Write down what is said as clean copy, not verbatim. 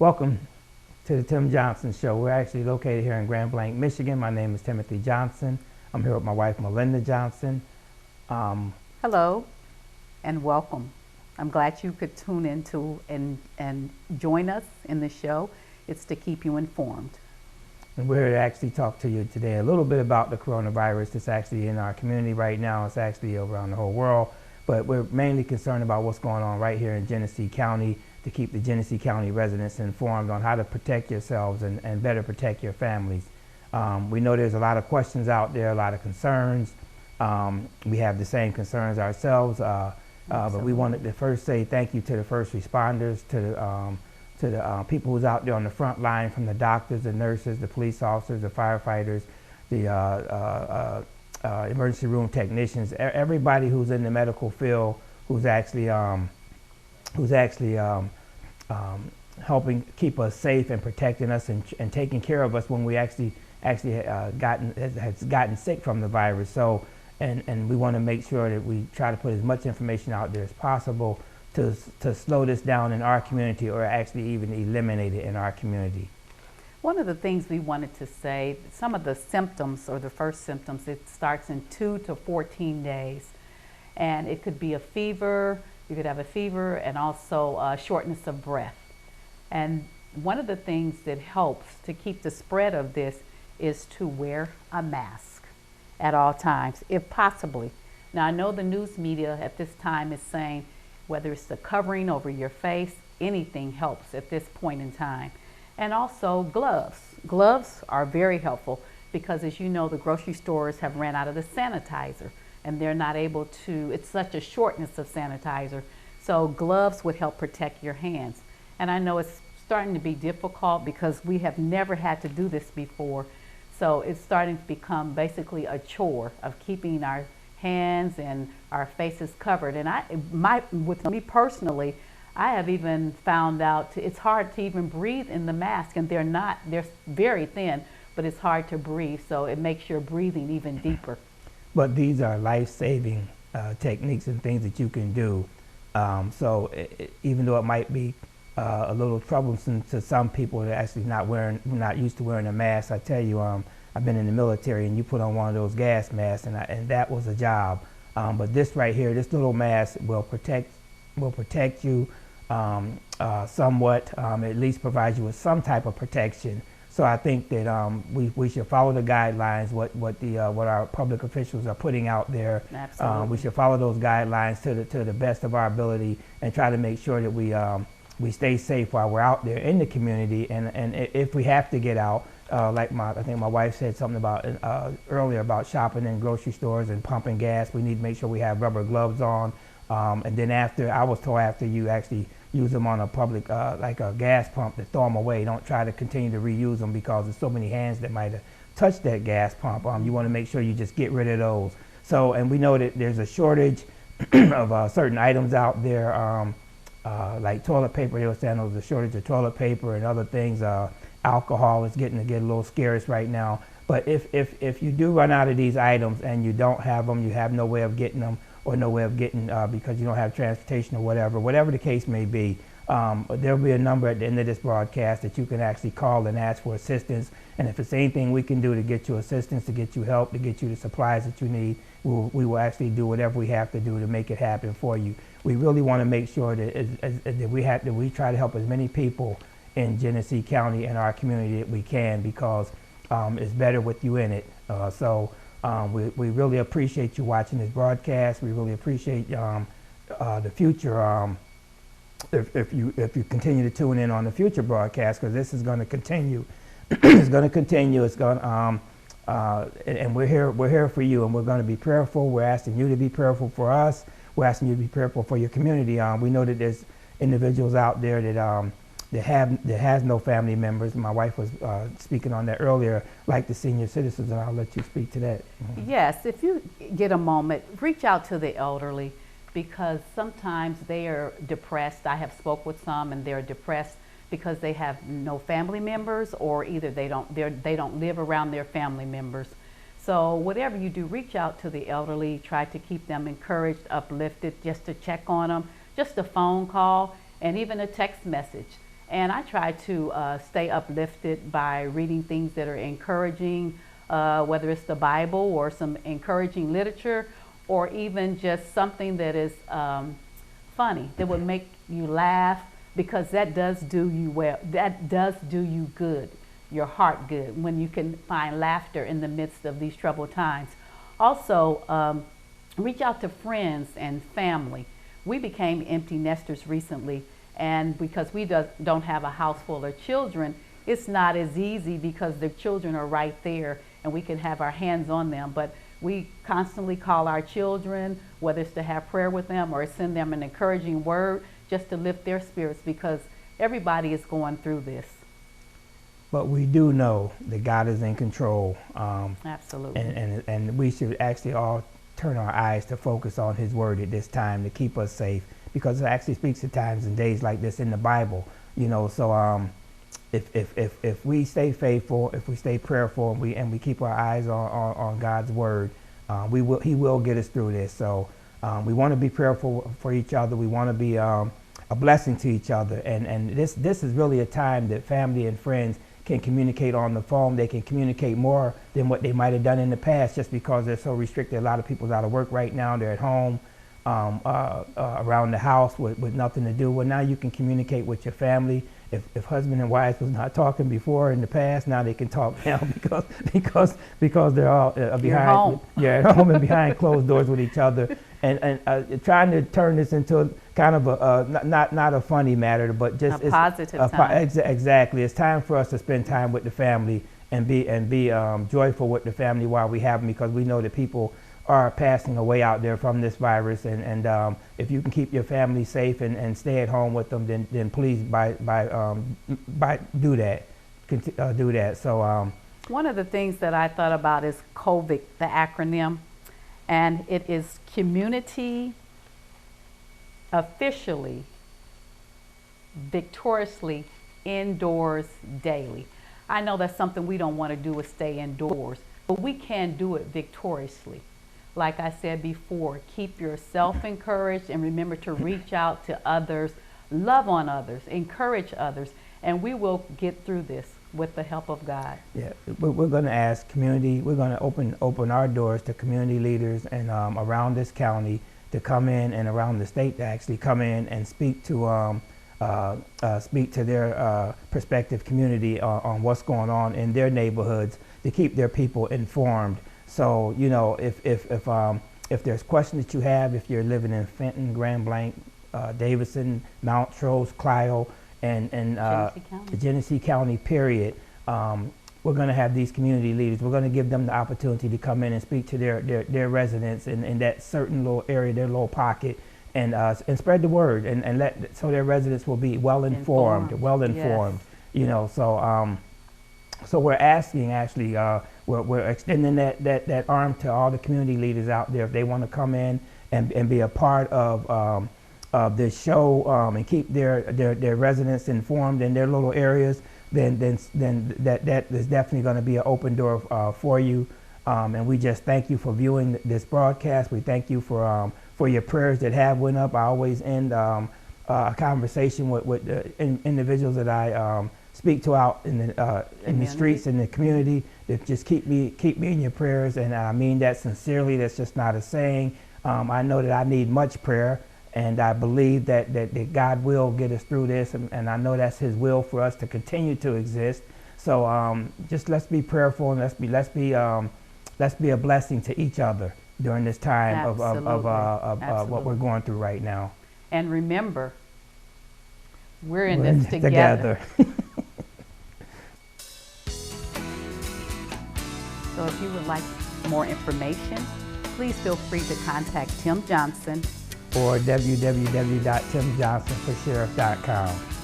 Welcome to the Tim Johnson Show. We're actually located here in Grand Blanc, Michigan. My name is Timothy Johnson. I'm here with my wife, Melinda Johnson. Hello and welcome. I'm glad you could tune into and join us in the show. It's to keep you informed. And we're here to actually talk to you today a little bit about the coronavirus that's actually in our community right now. It's actually around the whole world, but we're mainly concerned about what's going on right here in Genesee County to keep the Genesee County residents informed on how to protect yourselves and better protect your families. We know there's a lot of questions out there, a lot of concerns. We have the same concerns ourselves, but we wanted to first say thank you to the first responders, to the people who's out there on the front line, from the doctors, the nurses, the police officers, the firefighters, the emergency room technicians, everybody who's in the medical field, who's actually helping keep us safe and protecting us and taking care of us when we actually gotten sick from the virus. So, and we want to make sure that we try to put as much information out there as possible to slow this down in our community, or actually even eliminate it in our community. One of the things we wanted to say, some of the symptoms, or the first symptoms, it starts in 2 to 14 days. And it could be a fever, you could have a fever, and also shortness of breath. And one of the things that helps to keep the spread of this is to wear a mask at all times, if possibly. Now, I know the news media at this time is saying whether it's the covering over your face, anything helps at this point in time. And also gloves. Gloves are very helpful because, as you know, the grocery stores have ran out of the sanitizer and they're not able to, it's such a shortness of sanitizer. So gloves would help protect your hands. And I know it's starting to be difficult because we have never had to do this before. So it's starting to become basically a chore of keeping our hands and our faces covered. And with me personally, I have even found out it's hard to even breathe in the mask, and they're very thin, but it's hard to breathe. So it makes your breathing even deeper. But these are life-saving techniques and things that you can do. So even though it might be a little troublesome to some people that are actually not used to wearing a mask, I tell you, I've been in the military, and you put on one of those gas masks, and that was a job. But this right here, this little mask will protect you somewhat, at least provide you with some type of protection. So I think that we should follow the guidelines, what our public officials are putting out there. Absolutely. We should follow those guidelines to the best of our ability, and try to make sure that we stay safe while we're out there in the community. And if we have to get out, like I think my wife said something about earlier about shopping in grocery stores and pumping gas, we need to make sure we have rubber gloves on. And then I was told after you actually use them on a public, like a gas pump, to throw them away. Don't try to continue to reuse them because there's so many hands that might have touched that gas pump. You want to make sure you just get rid of those. So, and we know that there's a shortage of certain items out there, like toilet paper. They were saying there was a shortage of toilet paper and other things. Alcohol is getting to get a little scarce right now. But if you do run out of these items and you don't have them, you have no way of getting them, or no way of getting, because you don't have transportation or whatever the case may be, there'll be a number at the end of this broadcast that you can actually call and ask for assistance. And if it's anything we can do to get you assistance, to get you help, to get you the supplies that you need, we will actually do whatever we have to do to make it happen for you. We really want to make sure that we try to help as many people in Genesee County and our community that we can, because it's better with you in it. We really appreciate you watching this broadcast. We really appreciate the future. If you continue to tune in on the future broadcast, because this is going to continue. It's going to continue. It's going and we're here for you, and we're going to be prayerful. We're asking you to be prayerful for us. We're asking you to be prayerful for your community. We know that there's individuals out there that has no family members. My wife was speaking on that earlier, like the senior citizens, and I'll let you speak to that. Mm-hmm. Yes, if you get a moment, reach out to the elderly, because sometimes they are depressed. I have spoke with some, and they're depressed because they have no family members, or either they don't live around their family members. So whatever you do, reach out to the elderly, try to keep them encouraged, uplifted, just to check on them, just a phone call and even a text message. And I try to stay uplifted by reading things that are encouraging, whether it's the Bible or some encouraging literature, or even just something that is funny, that would make you laugh, because that does do you well. That does do you good, your heart good, when you can find laughter in the midst of these troubled times. Also, reach out to friends and family. We became empty nesters recently, and because we don't have a house full of children, it's not as easy because the children are right there and we can have our hands on them. But we constantly call our children, whether it's to have prayer with them or send them an encouraging word, just to lift their spirits, because everybody is going through this. But we do know that God is in control. Absolutely. And we should actually all turn our eyes to focus on His Word at this time to keep us safe, because it actually speaks to times and days like this in the Bible. You know, so if we stay faithful, if we stay prayerful, and we keep our eyes on God's Word, He will get us through this. So we want to be prayerful for each other. We want to be a blessing to each other. And this is really a time that family and friends can communicate on the phone. They can communicate more than what they might have done in the past, just because they're so restricted. A lot of people's out of work right now. They're at home, around the house with nothing to do. Well, now you can communicate with your family. If husband and wife was not talking before in the past, now they can talk now because they're all behind. At home and behind closed doors with each other, and trying to turn this into kind of a not a funny matter, but just a positive time. Exactly, it's time for us to spend time with the family and be joyful with the family while we have them, because we know that people are passing away out there from this virus, and if you can keep your family safe and stay at home with them, then please do that. So one of the things that I thought about is COVID, the acronym, and it is community officially, victoriously indoors daily. I know that's something we don't want to do, is stay indoors, but we can do it victoriously. Like I said before, keep yourself encouraged and remember to reach out to others, love on others, encourage others, and we will get through this with the help of God. Yeah, we're going to ask community, we're going to open our doors to community leaders and around this county to come in, and around the state to actually come in and speak to their prospective community on what's going on in their neighborhoods, to keep their people informed. So, you know, if there's questions that you have, if you're living in Fenton, Grand Blanc, Davidson, Mount Trose, Clio, and Genesee County, period, we're going to have these community leaders. We're going to give them the opportunity to come in and speak to their residents in that certain little area, their little pocket, and spread the word, and so their residents will be well informed. Yes. You know, so we're asking, actually, we're extending that arm to all the community leaders out there. If they want to come in and be a part of this show, and keep their residents informed in their little areas, then that is definitely going to be an open door for you. And we just thank you for viewing this broadcast. We thank you for your prayers that have went up. I always end a conversation with the individuals that I speak to out in the streets, in the community, that just keep me in your prayers, and I mean that sincerely. That's just not a saying. I know that I need much prayer, and I believe that God will get us through this, and I know that's His will for us to continue to exist. So just let's be prayerful, and let's be a blessing to each other during this time of what we're going through right now. And remember, we're in this together. So if you would like more information, please feel free to contact Tim Johnson or www.timjohnsonforsheriff.com.